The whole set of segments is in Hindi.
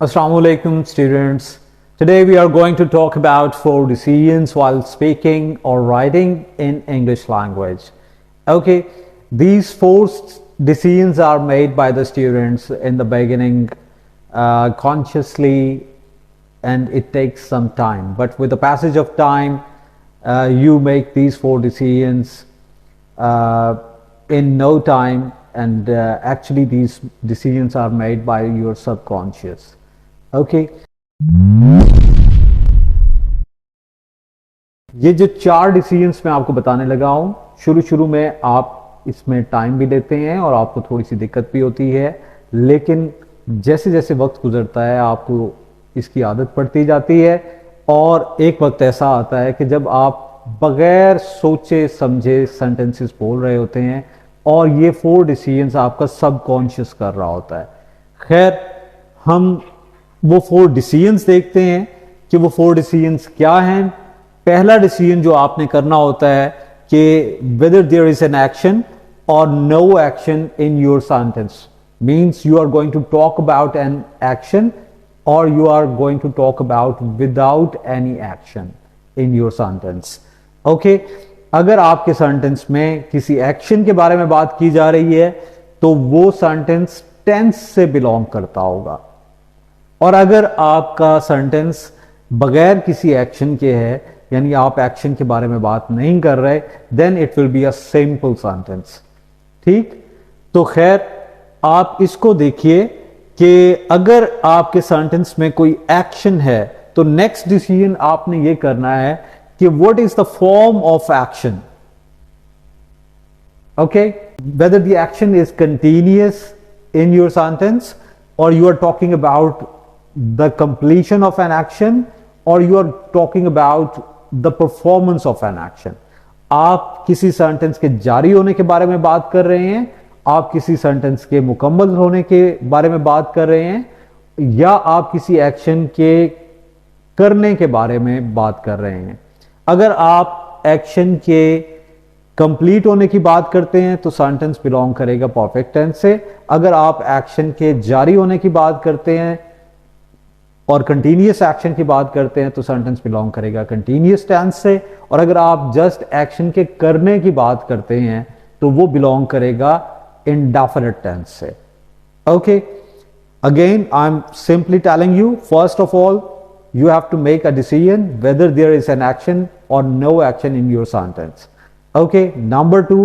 Assalamualaikum students. Today we are going to talk about 4 decisions while speaking or writing in English language. Okay, these 4 decisions are made by the students in the beginning consciously, and it takes some time. But with the passage of time, you make these 4 decisions in no time, and actually these decisions are made by your subconscious. Okay ये जो 4 डिसीजंस मैं आपको बताने लगा हूं, शुरू में आप इसमें टाइम भी लेते हैं और आपको थोड़ी सी दिक्कत भी होती है, लेकिन जैसे जैसे वक्त गुजरता है आपको इसकी आदत पड़ती जाती है और एक वक्त ऐसा आता है कि जब आप बगैर सोचे समझे सेंटेंसेस बोल रहे होते हैं और ये 4 डिसीजंस आपका सबकॉन्शियस कर रहा होता है। खैर, हम वो 4 डिसीजंस देखते हैं कि वो 4 डिसीजंस क्या हैं। पहला डिसीजन जो आपने करना होता है कि whether there is an action or no action in your sentence, means you are going to talk about an action or you are going to talk about without any action in your sentence. Okay, अगर आपके सेंटेंस में किसी एक्शन के बारे में बात की जा रही है तो वो सेंटेंस टेंस से बिलोंग करता होगा, और अगर आपका सेंटेंस बगैर किसी एक्शन के है, यानी आप एक्शन के बारे में बात नहीं कर रहे, then it will be a simple sentence. ठीक, तो खैर आप इसको देखिए कि अगर आपके सेंटेंस में कोई एक्शन है तो नेक्स्ट डिसीजन आपने ये करना है कि what is the form of action. Okay, whether the action is continuous in your sentence or you are talking about the completion of an action or you are talking about the performance of an action. आप किसी सेंटेंस के जारी होने के बारे में बात कर रहे हैं, आप किसी सेंटेंस के मुकम्मल होने के बारे में बात कर रहे हैं, या आप किसी एक्शन के करने के बारे में बात कर रहे हैं। अगर आप एक्शन के कंप्लीट होने की बात करते हैं तो सेंटेंस बिलोंग करेगा परफेक्ट टेंस से। अगर आप एक्शन के जारी होने की बात करते हैं और कंटिन्यूअस एक्शन की बात करते हैं तो सेंटेंस बिलोंग करेगा कंटिन्यूअस टेंस से। और अगर आप जस्ट एक्शन के करने की बात करते हैं तो वो बिलोंग करेगा इंडेफिनिट टेंस से। Okay, again I M simply telling you, first of all you have to make a decision whether there is an action or no action in your sentence. Okay, number 2,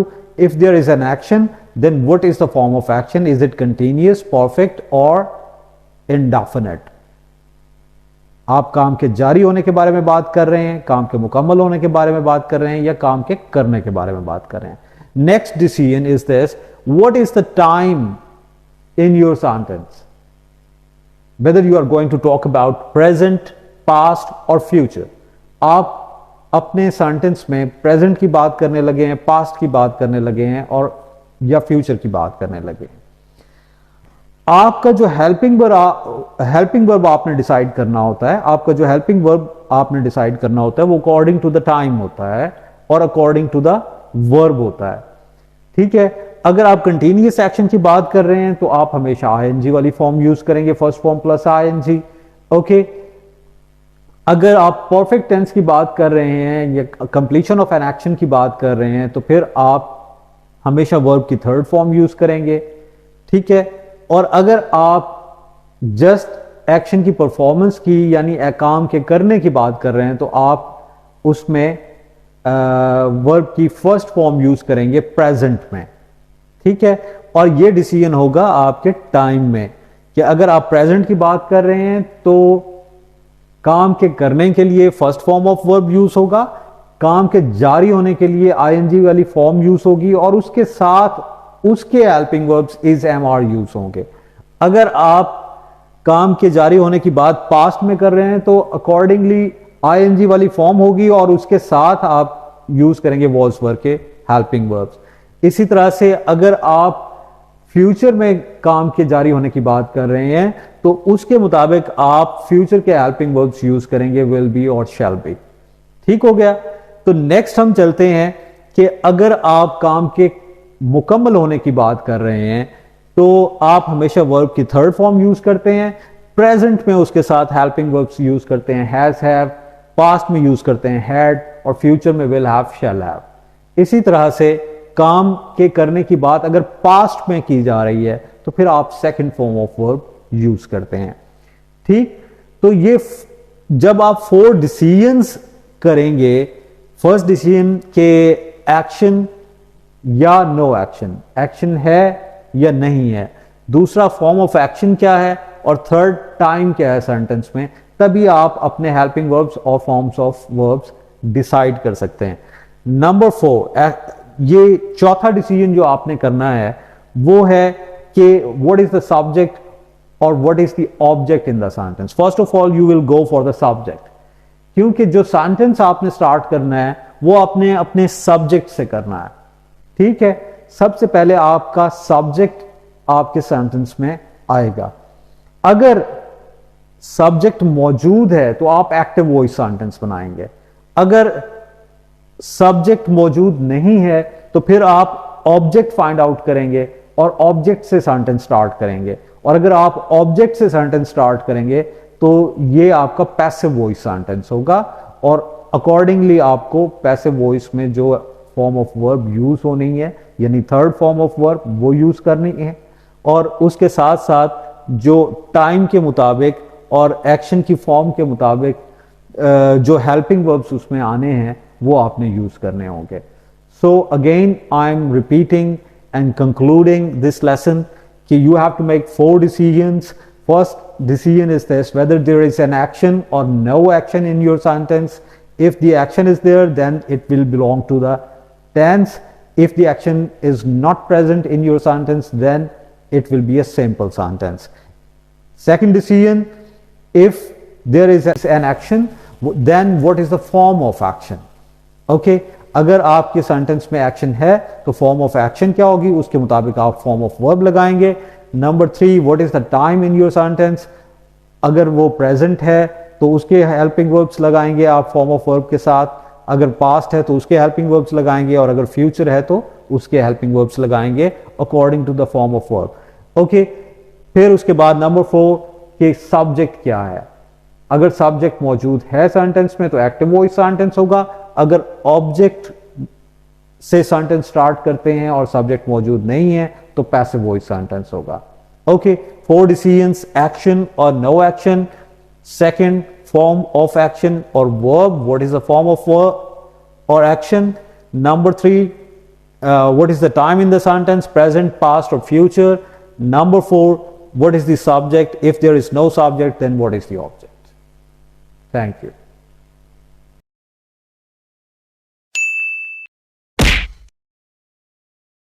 if there is an action, then what is the form of action? Is it continuous, perfect or indefinite? आप काम के जारी होने के बारे में बात कर रहे हैं, काम के मुकम्मल होने के बारे में बात कर रहे हैं, या काम के करने के बारे में बात कर रहे हैं। Next decision is this, what is the time in your sentence? Whether you are going to talk about present, past or future. आप अपने सेंटेंस में प्रेजेंट की बात करने लगे हैं, पास्ट की बात करने लगे हैं, और या फ्यूचर की बात करने लगे हैं। आपका जो हेल्पिंग वर्ब आपने डिसाइड करना होता है, आपका जो हेल्पिंग वर्ब आपने डिसाइड करना होता है वो अकॉर्डिंग टू द टाइम होता है और अकॉर्डिंग टू द वर्ब होता है। ठीक है, अगर आप कंटिन्यूअस एक्शन की बात कर रहे हैं तो आप हमेशा आईएनजी वाली फॉर्म यूज करेंगे, first form plus ING. Okay, अगर आप परफेक्ट टेंस की बात कर रहे हैं या कंप्लीशन ऑफ एन एक्शन की बात कर रहे हैं तो फिर आप हमेशा वर्ब की थर्ड फॉर्म यूज करेंगे। ठीक है, और अगर आप जस्ट एक्शन की परफॉर्मेंस की यानी काम के करने की बात कर रहे हैं तो आप उसमें वर्ब की फर्स्ट फॉर्म यूज करेंगे प्रेजेंट में। ठीक है, और ये डिसीजन होगा आपके टाइम में कि अगर आप प्रेजेंट की बात कर रहे हैं तो काम के करने के लिए first form of verb use होगा, काम के जारी होने के लिए आईएनजी वाली फॉर्म यूज होगी, और उसके साथ उसके helping verbs is MR use होंगे। अगर आप काम के जारी होने की बात पास्ट में कर रहे हैं तो अकॉर्डिंगली आईएनजी वाली फॉर्म होगी और उसके साथ आप यूज करेंगे वॉज वर्ब के हेल्पिंग वर्ब्स। इसी तरह से अगर आप फ्यूचर में काम के जारी होने की बात कर रहे हैं तो उसके मुताबिक आप फ्यूचर के हेल्पिंग वर्ब्स यूज करेंगे, विल बी और शैल बी। ठीक हो गया। तो नेक्स्ट हम चलते हैं कि अगर आप काम के मुकम्मल होने की बात कर रहे हैं तो आप हमेशा वर्ब की थर्ड फॉर्म यूज करते हैं। प्रेजेंट में उसके साथ हेल्पिंग वर्ब्स यूज करते हैं हैज हैव, पास्ट में यूज करते हैं हैड, और फ्यूचर में विल हैव शैल हैव। इसी तरह से काम के करने की बात अगर पास्ट में की जा रही है तो फिर आप second form of verb use करते हैं। ठीक, तो ये जब आप 4 डिसीजंस करेंगे, फर्स्ट डिसीजन के एक्शन या नो एक्शन, एक्शन है या नहीं है, दूसरा फॉर्म ऑफ एक्शन क्या है, और थर्ड टाइम क्या है सेंटेंस में, तभी आप अपने हेल्पिंग वर्ब्स और फॉर्म्स ऑफ वर्ब्स डिसाइड कर सकते हैं। नंबर 4, ये चौथा डिसीजन जो आपने करना है वो है कि व्हाट इज द सब्जेक्ट और what is the object in the sentence. First of all you will go for the subject, क्योंकि जो सेंटेंस आपने स्टार्ट करना है वो अपने सब्जेक्ट से करना है। ठीक है, सबसे पहले आपका सब्जेक्ट आपके सेंटेंस में आएगा। अगर सब्जेक्ट मौजूद है तो आप एक्टिव वॉइस सेंटेंस बनाएंगे, अगर सब्जेक्ट मौजूद नहीं है तो फिर आप ऑब्जेक्ट फाइंड आउट करेंगे और ऑब्जेक्ट से सेंटेंस स्टार्ट करेंगे, और अगर आप ऑब्जेक्ट से सेंटेंस स्टार्ट करेंगे तो ये आपका पैसिव वॉइस सेंटेंस होगा, और अकॉर्डिंगली आपको पैसिव वॉइस में जो फॉर्म ऑफ वर्ब यूज होनी है यानी थर्ड फॉर्म ऑफ वर्ब वो यूज करनी है, और उसके साथ साथ जो टाइम के मुताबिक और एक्शन की फॉर्म के मुताबिक जो हेल्पिंग वर्ब्स उसमें आने हैं वो आपने यूज करने होंगे। So again I am repeating and concluding this lesson कि you have to make 4 decisions. First decision is this: whether there is an action or no action in your sentence. If the action is there, then it will belong to the tense. If the action is not present in your sentence, then it will be a simple sentence. Second decision: if there is an action, then what is the form of action? Okay, अगर आपके सेंटेंस में एक्शन है तो फॉर्म ऑफ एक्शन क्या होगी, उसके मुताबिक आप फॉर्म ऑफ वर्ब लगाएंगे। Number 3, what is the time in your sentence, अगर वो प्रेजेंट है तो उसके हेल्पिंग वर्ब्स लगाएंगे आप फॉर्म ऑफ वर्ब के साथ, अगर पास्ट है तो उसके हेल्पिंग वर्ब्स लगाएंगे, और अगर फ्यूचर है तो उसके हेल्पिंग वर्ब्स लगाएंगे according to the form of verb. Okay, फिर उसके बाद नंबर 4 कि सब्जेक्ट क्या है, अगर सब्जेक्ट मौजूद है सेंटेंस में तो एक्टिव वॉइस सेंटेंस होगा, अगर ऑब्जेक्ट से सेंटेंस स्टार्ट करते हैं और सब्जेक्ट मौजूद नहीं है तो पैसिव वॉइस सेंटेंस होगा। ओके, 4 डिसीजंस, एक्शन और no action, second form of action और verb, what is the form of verb और action, number 3 what is the time in the sentence, present, past or future, number 4 what is the subject, if there is no subject then what is the object. Thank you.